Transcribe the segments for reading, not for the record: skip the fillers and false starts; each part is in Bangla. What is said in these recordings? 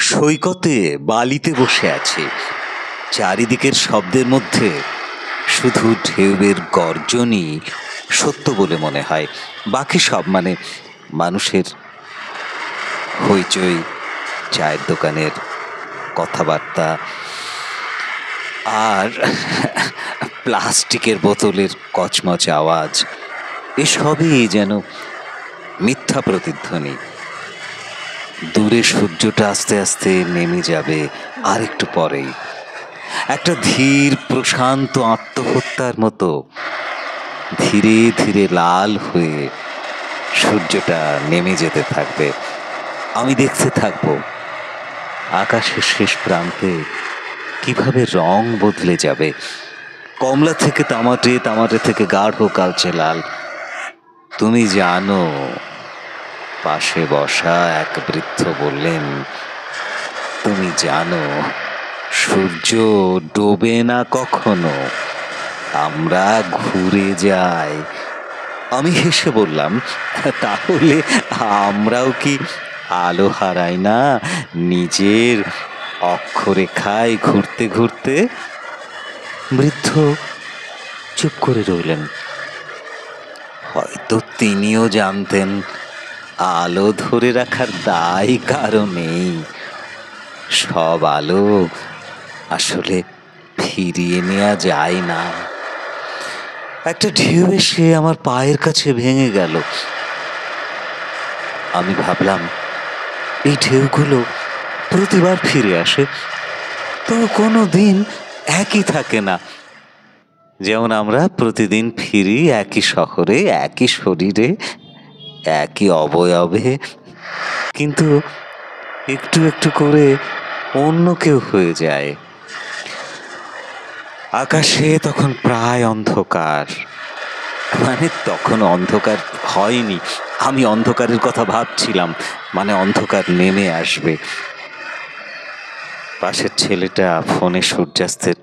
সৈকতে বালিতে বসে আছি। চারিদিকের শব্দের মধ্যে শুধু ঢেউয়ের গর্জনই সত্য বলে মনে হয়। বাকি সব মানে মানুষের হইচই, চায়ের দোকানের কথাবার্তা আর প্লাস্টিকের বোতলের কচমচ আওয়াজ, এসবই যেন মিথ্যা প্রতিধ্বনি। দূরে সূর্যটা আস্তে আস্তে নেমে যাবে আর একটু পরেই। একটা ধীর প্রশান্ত আত্মহত্যার মতো ধীরে ধীরে লাল হয়ে সূর্যটা নেমে যেতে থাকবে। আমি দেখতে থাকবো আকাশের শেষ প্রান্তে কিভাবে রং বদলে যাবে, কমলা থেকে তামাটে, তামাটে থেকে গাঢ় কালচে লাল। তুমি জানো, পাশে বসা এক বৃদ্ধ বললেন, তুমি জানো সূর্য ডোবে না কখনো, আমরা ঘুরে যাই। আমি হেসে বললাম, তাহলে আমরাও কি আলো হারাই না নিজের অক্ষরেখায় ঘুরতে ঘুরতে? বৃদ্ধ চুপ করে রইলেন। হয়তো তিনিও জানতেন আলো ধরে রাখার দায় কারো নেই। সব আলো আসলে ফিরিয়ে নেওয়া যায় না। একটা ঢেউ এসে আমার পায়ের কাছে ভেঙে গেল। আমি ভাবলাম, এই ঢেউগুলো প্রতিবার ফিরে আসে, তো কোনো দিন একই থাকে না। যেমন আমরা প্রতিদিন ফিরি একই শহরে, একই শরীরে, একই অবয়বে, কিন্তু একটু একটু করে অন্য কেউ হয়ে যায়। আকাশে তখন প্রায় অন্ধকার, মানে তখন অন্ধকার হয়নি, আমি অন্ধকারের কথা ভাবছিলাম, মানে অন্ধকার নেমে আসবে। পাশের ছেলেটা ফোনে সূর্যাস্তের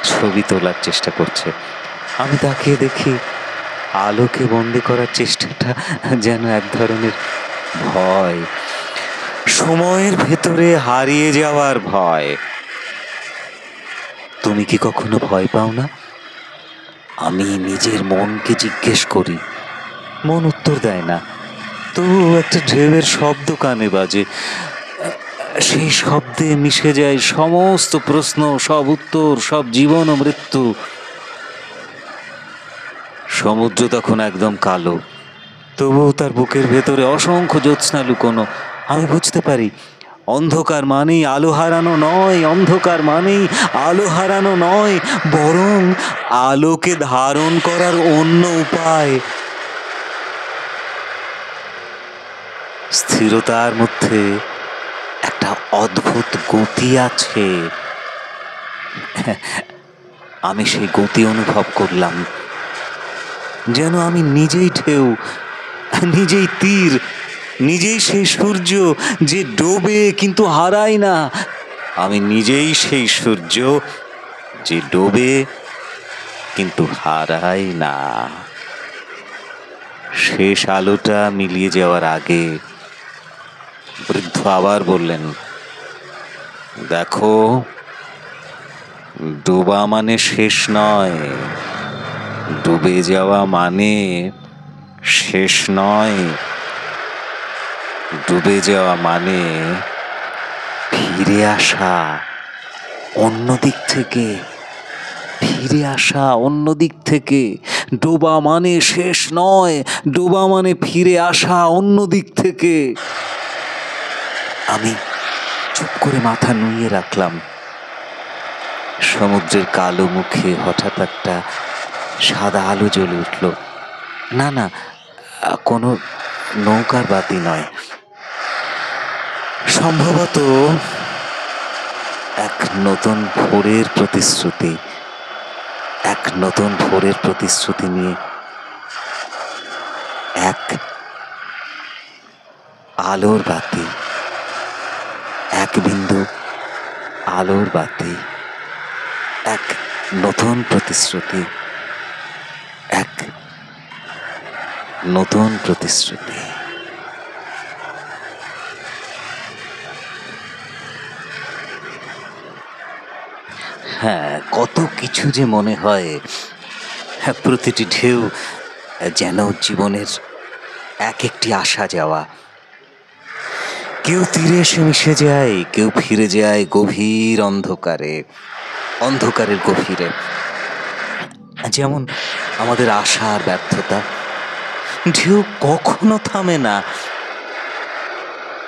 ছবি তোলার চেষ্টা করছে। আমি তাকিয়ে দেখি আলোকে বন্দি করার চেষ্টাটা যেন এক ধরনের ভয়, সময়ের ভেতরে হারিয়ে যাওয়ার ভয়। তুমি কি কখনো ভয় পাও না? আমি নিজের মনকে জিজ্ঞেস করি, মন উত্তর দেয় না। তবু একটা ঢেউয়ের শব্দ কানে বাজে, সেই শব্দে মিশে যায় সমস্ত প্রশ্ন, সব উত্তর, সব জীবন ও মৃত্যু। সমুদ্র তখন একদম কালো, তবুও তার বুকের ভেতরে অসংখ্য জ্যোৎস্না লুকোনো। আমি বুঝতে পারি, অন্ধকার মানেই আলো হারানো নয়, অন্ধকার মানেই আলো হারানো নয়, বরং আলোকে ধারণ করার অন্য উপায়। স্থিরতার মধ্যে একটা অদ্ভুত গতি আছে। আমি সেই গতি অনুভব করলাম, যেন আমি নিজেই ঢেউ, নিজেই তীর, নিজেই সেই সূর্য যে ডোবে কিন্তু হারায় না। আমি নিজেই সেই সূর্য যে ডোবে কিন্তু হারায় না। শেষ আলোটা মিলিয়ে যাওয়ার আগে বৃদ্ধ আবার বললেন, দেখো, ডোবা মানে শেষ নয়, ডুবে যাওয়া মানে শেষ নয়, ডুবে যাওয়া মানে ফিরে আসা অন্য দিক থেকে, ফিরে আসা অন্য দিক থেকে। ডোবা মানে শেষ নয়, ডোবা মানে ফিরে আসা অন্য দিক থেকে। আমি চুপ করে মাথা নুইয়ে রাখলাম। সমুদ্রের কালো মুখে হঠাৎ একটা সাদা আলো জ্বলে উঠল। না না, কোনো নৌকার বাতি নয়, সম্ভবত এক নতুন ভোরের প্রতিশ্রুতি। এক নতুন ভোরের প্রতিশ্রুতি নিয়ে এক আলোর বাতি, এক বিন্দু আলোর বাতি, এক নতুন প্রতিশ্রুতি, এক নতুন প্রতিশ্রুতি। হ্যাঁ, কত কিছু যে মনে হয়। হ্যাঁ, প্রতিটি ঢেউ যেন জীবনের এক একটি আসা যাওয়া। কেউ তীরে এসে মিশে যায়, কেউ ফিরে যায় গভীর অন্ধকারে, অন্ধকারের গভীরে। যেমন আমাদের আশা আর ব্যর্থতা, ঢেউ কখনো থামে না,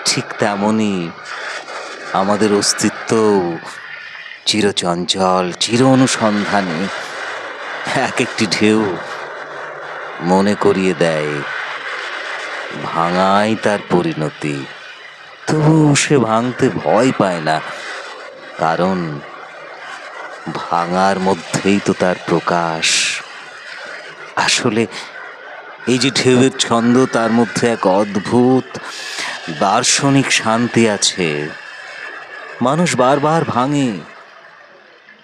ঠিক তেমনই আমাদের অস্তিত্ব চিরচঞ্চল, চির অনুসন্ধানী। এক একটি ঢেউ মনে করিয়ে দেয় ভাঙাই তার পরিণতি। তবু সে ভাঙতে ভয় পায় না, কারণ ভাঙার মধ্যেই তো তার প্রকাশ। আসলে এই যে ঢেউয়ের ছন্দ, তার মধ্যে এক অদ্ভুত দার্শনিক শান্তি আছে। মানুষ বারবার ভাঙে,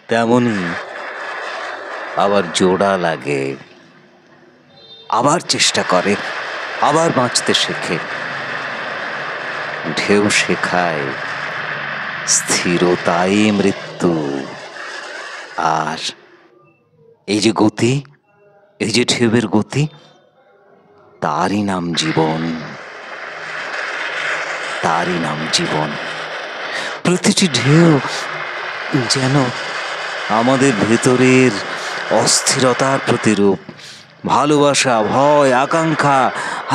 তেমনি আবার জোড়া লাগে, আবার চেষ্টা করে, আবার বাঁচতে শেখে। ঢেউ শেখায় স্থিরতাই মৃত্যু। আর এই যে গতি, এই যে ঢেউয়ের গতি, তারই নাম জীবন, তারই নাম জীবন। প্রতিটি ঢেউ যেন আমাদের ভেতরের অস্থিরতার প্রতিরূপ, ভালোবাসা, ভয়, আকাঙ্ক্ষা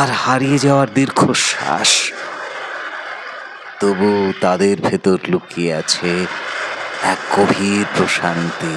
আর হারিয়ে যাওয়ার দীর্ঘশ্বাস। তবু তাদের ভেতর লুকিয়ে আছে এক গভীর প্রশান্তি।